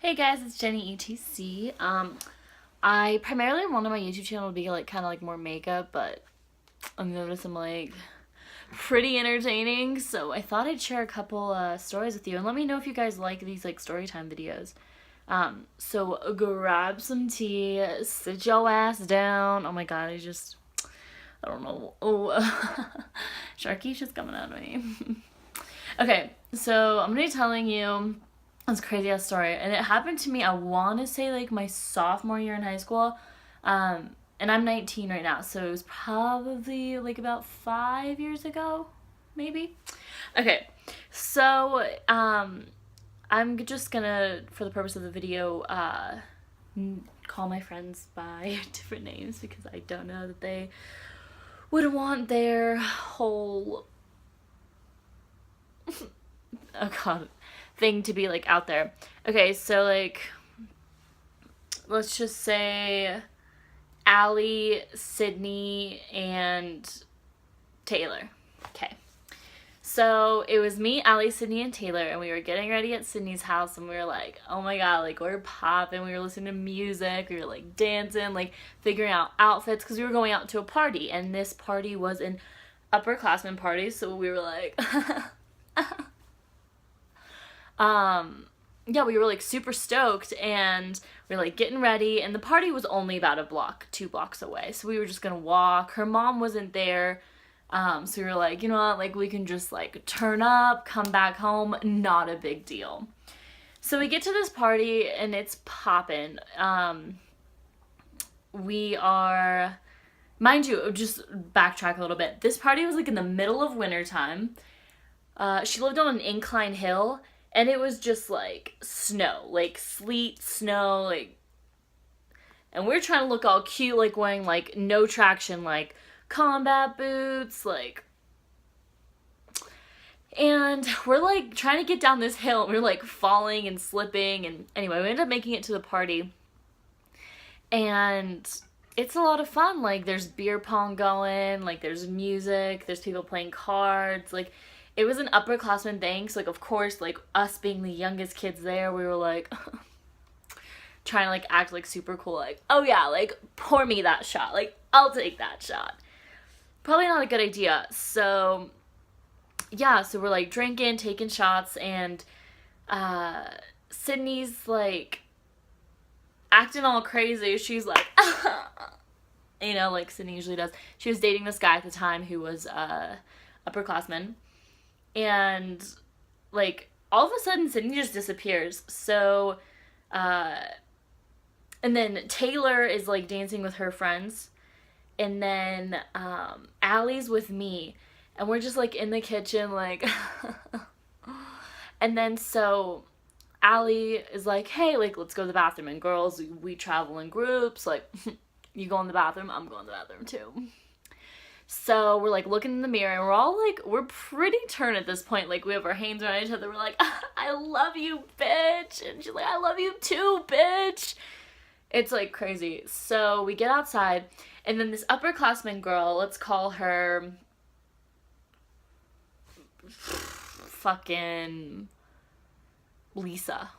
Hey guys, it's Jenny ETC. I primarily wanted my YouTube channel to be kind of like more makeup, but I've noticed I'm pretty entertaining, so I thought I'd share a couple stories with you and let me know if you guys like these story time videos. So grab some tea, sit your ass down. Oh my god, I don't know. Oh, Sharky's just coming out of me. Okay, so I'm gonna be telling you this crazy ass story, and it happened to me. I want to say my sophomore year in high school, and I'm 19 right now, so it was probably about 5 years ago, maybe. Okay, so I'm just gonna, for the purpose of the video, call my friends by different names because I don't know that they would want their whole oh god thing to be out there. Okay, so let's just say Allie, Sydney, and Taylor. Okay. So it was me, Allie, Sydney, and Taylor, and we were getting ready at Sydney's house, and we were oh my god, we're popping, we were listening to music, we were dancing, figuring out outfits, because we were going out to a party, and this party was an upperclassmen party, so we were yeah, we were super stoked, and we were getting ready, and the party was only about 2 blocks away, so we were just gonna walk. Her mom wasn't there, so we were you know what, we can just turn up, come back home, not a big deal. So we get to this party, and it's poppin'. We are, mind you, just backtrack a little bit, this party was in the middle of wintertime. She lived on an incline hill, and it was just snow, sleet, snow, and we're trying to look all cute, wearing no traction, combat boots, and we're trying to get down this hill, and we're falling and slipping, and anyway, we ended up making it to the party, and it's a lot of fun. There's beer pong going, there's music, there's people playing cards, it was an upperclassman thing, so of course, us being the youngest kids there, we were trying to act super cool, oh yeah, pour me that shot, I'll take that shot. Probably not a good idea. So yeah, so we're drinking, taking shots, and Sydney's acting all crazy. She's you know, Sydney usually does. She was dating this guy at the time who was upperclassman. And all of a sudden Sydney just disappears. So and then Taylor is dancing with her friends, and then Allie's with me, and we're just in the kitchen and then so Allie is hey, let's go to the bathroom, and girls, we travel in groups, you go in the bathroom, I'm going to the bathroom too. So we're looking in the mirror, and we're all we're pretty turned at this point. We have our hands around each other. We're I love you, bitch. And she's I love you too, bitch. It's crazy. So we get outside, and then this upperclassman girl, let's call her fucking Lisa,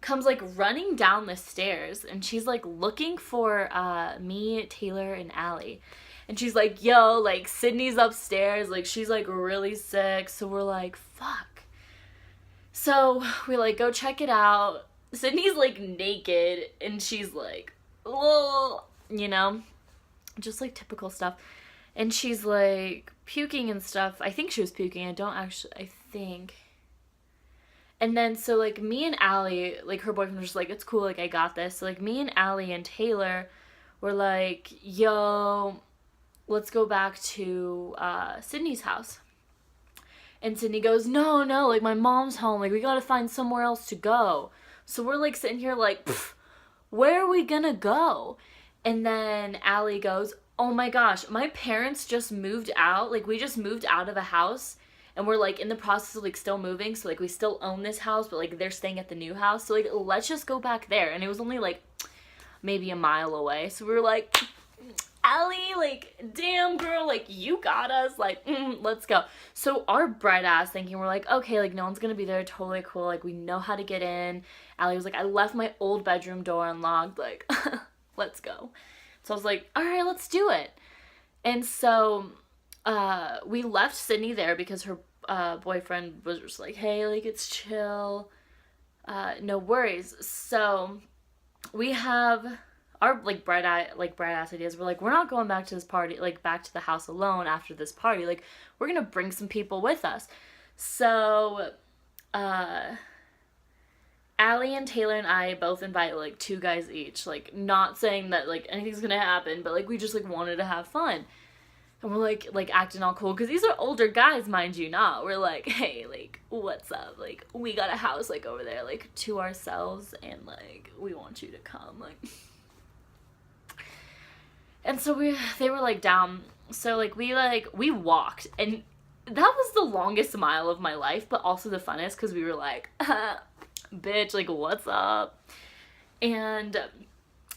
comes running down the stairs, and she's looking for me, Taylor, and Allie. And she's yo, Sydney's upstairs, she's really sick. So we're fuck. So we go check it out. Sydney's naked, and she's oh, you know, just typical stuff. And she's puking and stuff. I think she was puking. I think. And then so me and Allie, her boyfriend was just it's cool, I got this. So me and Allie and Taylor were yo, let's go back to Sydney's house. And Sydney goes, no, my mom's home, we gotta find somewhere else to go. So we're sitting here where are we gonna go? And then Allie goes, oh my gosh, my parents just moved out, we just moved out of a house, and we're in the process of still moving, so we still own this house, but they're staying at the new house, so let's just go back there. And it was only maybe a mile away, so we were Allie, like, damn girl, like, you got us, like, let's go. So our bright ass thinking, we're like, okay, like, no one's gonna be there, totally cool, like, we know how to get in. Allie was like, I left my old bedroom door unlocked, like, let's go. So I was like, all right, let's do it. And so we left Sydney there because her boyfriend was just like, hey, like, it's chill, no worries. So we have our like bright ass ideas. We're like, we're not going back to this party, like back to the house alone after this party. Like, we're gonna bring some people with us. So Allie and Taylor and I both invite like 2 guys each. Like, not saying that like anything's gonna happen, but like we just like wanted to have fun. And we're like acting all cool because these are older guys, mind you not. We're like, hey, like, what's up? Like, we got a house like over there, like, to ourselves, and like we want you to come, like. And so they were like down. So like we walked, and that was the longest mile of my life, but also the funnest because we were like, bitch, like, what's up? And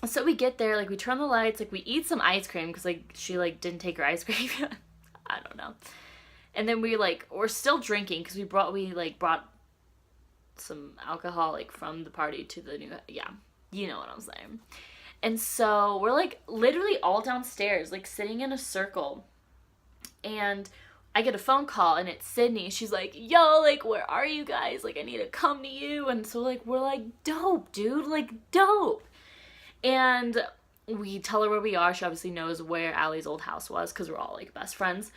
so we get there, like, we turn the lights, like, we eat some ice cream because like she like didn't take her ice cream. I don't know. And then we're still drinking because we brought some alcohol like from the party to the new, yeah, you know what I'm saying. And so we're like literally all downstairs, like sitting in a circle, and I get a phone call, and it's Sydney. She's like, yo, like, where are you guys? Like, I need to come to you. And so like we're like, dope, dude, like, dope. And we tell her where we are. She obviously knows where Allie's old house was because we're all like best friends.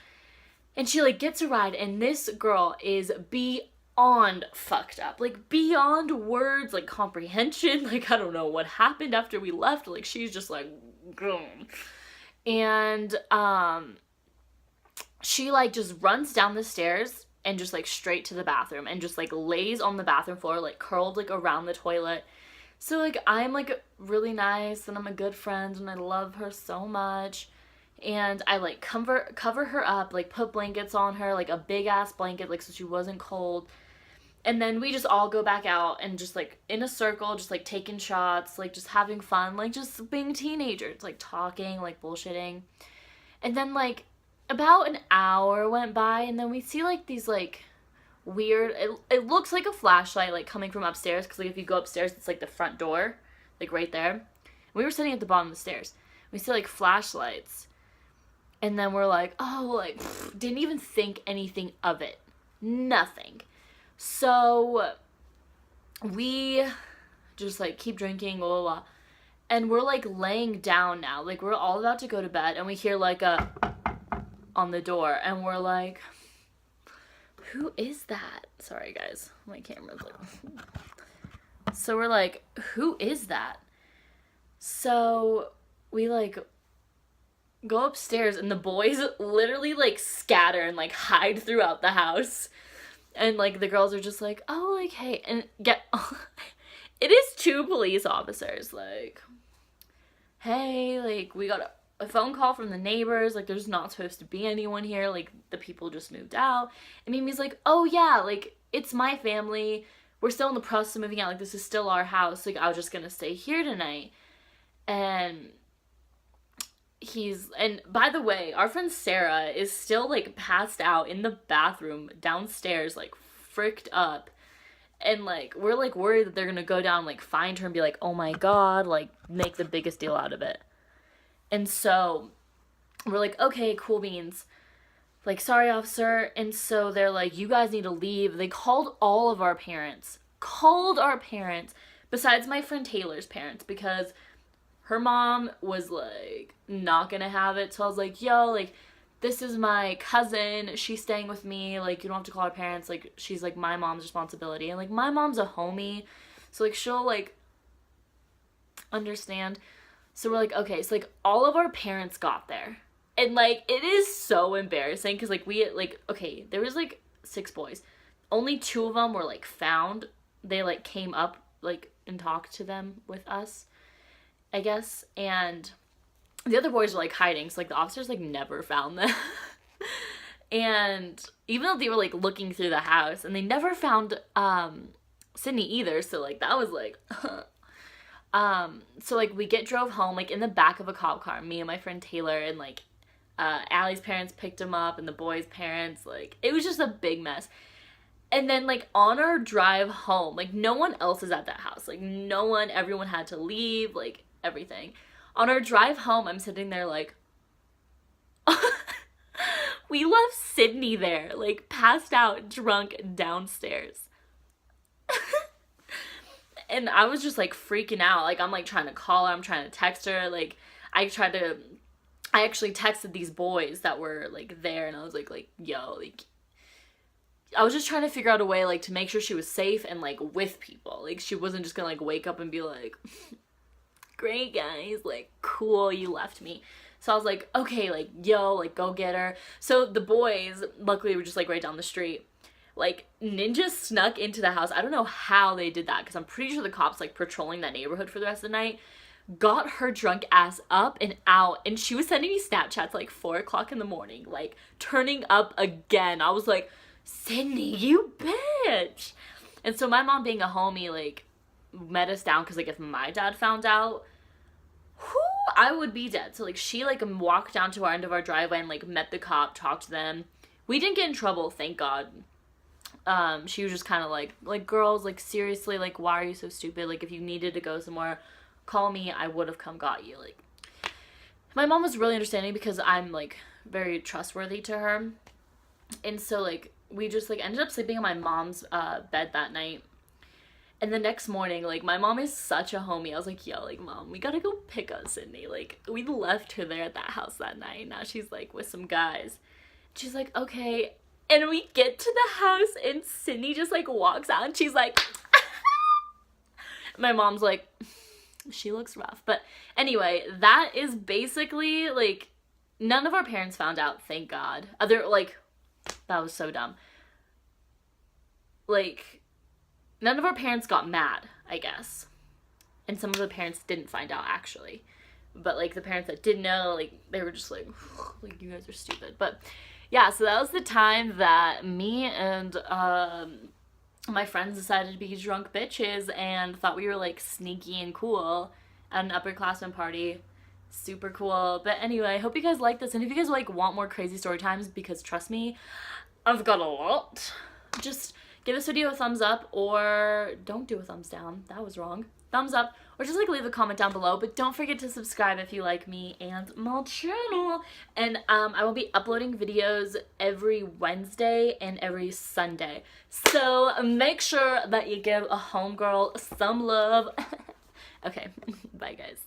And she like gets a ride, and this girl is beyond fucked up, like beyond words, like comprehension. Like, I don't know what happened after we left. Like, she's just like, Grum. And she like just runs down the stairs and just like straight to the bathroom and just like lays on the bathroom floor, like curled like around the toilet. So like I'm like really nice and I'm a good friend and I love her so much. And I like cover her up, like put blankets on her, like a big ass blanket, like so she wasn't cold. And then we just all go back out and just like in a circle, just like taking shots, like just having fun, like just being teenagers, like talking, like bullshitting. And then like about an hour went by, and then we see like these like weird, it looks like a flashlight like coming from upstairs, because like if you go upstairs it's like the front door, like right there. We were sitting at the bottom of the stairs. We see like flashlights. And then we're like, oh, like, didn't even think anything of it. Nothing. So we just, like, keep drinking, blah, blah, blah. And we're, like, laying down now. Like, we're all about to go to bed. And we hear, like, a on the door. And we're like, who is that? Sorry, guys. My camera's, like... So we're like, who is that? So we, like... go upstairs, and the boys literally like scatter and like hide throughout the house, and like the girls are just like, oh, like, hey, and it is 2 police officers, like, hey, like, we got a phone call from the neighbors, like, there's not supposed to be anyone here, like, the people just moved out. And Mimi's like, oh yeah, like, it's my family, we're still in the process of moving out, like, this is still our house, like, I was just gonna stay here tonight. And and by the way, our friend Sarah is still like passed out in the bathroom downstairs, like fricked up, and like we're like worried that they're gonna go down, like find her and be like, oh my god, like make the biggest deal out of it. And so we're like, okay, cool beans, like, sorry, officer. And so they're like, you guys need to leave. They called all of our parents, besides my friend Taylor's parents, because her mom was, like, not gonna have it. So I was like, yo, like, this is my cousin. She's staying with me. Like, you don't have to call her parents. Like, she's, like, my mom's responsibility. And, like, my mom's a homie. So, like, she'll, like, understand. So we're like, okay. So, like, all of our parents got there. And, like, it is so embarrassing. Because, like, okay, there was, like, 6 boys. Only 2 of them were, like, found. They, like, came up, like, and talked to them with us, I guess. And the other boys were like hiding, so like the officers like never found them. And even though they were like looking through the house, and they never found Sydney either, so like that was like So like we drove home like in the back of a cop car, me and my friend Taylor, and like Allie's parents picked him up and the boys' parents. Like it was just a big mess. And then like on our drive home, like no one else is at that house. Like no one, everyone had to leave, like everything. On our drive home, I'm sitting there like we left Sydney there, like passed out, drunk downstairs. And I was just like freaking out. Like I'm like trying to call her, I'm trying to text her. Like I actually texted these boys that were like there, and I was like yo, like I was just trying to figure out a way like to make sure she was safe and like with people. Like she wasn't just gonna like wake up and be like, great guys, like cool, you left me. So I was like, okay, like yo, like go get her. So the boys luckily were just like right down the street. Like ninjas snuck into the house. I don't know how they did that because I'm pretty sure the cops like patrolling that neighborhood for the rest of the night got her drunk ass up and out, and she was sending me Snapchats like 4 o'clock in the morning, like turning up again. I was like, Sydney, you bitch. And so my mom, being a homie, like met us down because like if my dad found out, whoo, I would be dead. So like she like walked down to our end of our driveway and like met the cop, talked to them. We didn't get in trouble, thank God. She was just kind of like girls, like seriously, like why are you so stupid? Like if you needed to go somewhere, call me, I would have come got you. Like my mom was really understanding because I'm like very trustworthy to her. And so like we just like ended up sleeping on my mom's bed that night. And the next morning, like my mom is such a homie. I was like, yo, like mom, we gotta go pick up Sydney. Like we left her there at that house that night. Now she's like with some guys. She's like, okay. And we get to the house and Sydney just like walks out and she's like, my mom's like, she looks rough. But anyway, that is basically like, none of our parents found out, thank God. Like, that was so dumb. Like, none of our parents got mad, I guess. And some of the parents didn't find out, actually. But, like, the parents that did know, like, they were just like, you guys are stupid. But, yeah, so that was the time that me and my friends decided to be drunk bitches and thought we were, like, sneaky and cool at an upperclassmen party. Super cool. But anyway, I hope you guys like this. And if you guys, like, want more crazy story times, because trust me, I've got a lot, just give this video a thumbs up, or don't do a thumbs down. That was wrong. Thumbs up, or just like leave a comment down below. But don't forget to subscribe if you like me and my channel. And I will be uploading videos every Wednesday and every Sunday. So make sure that you give a homegirl some love. Okay, bye guys.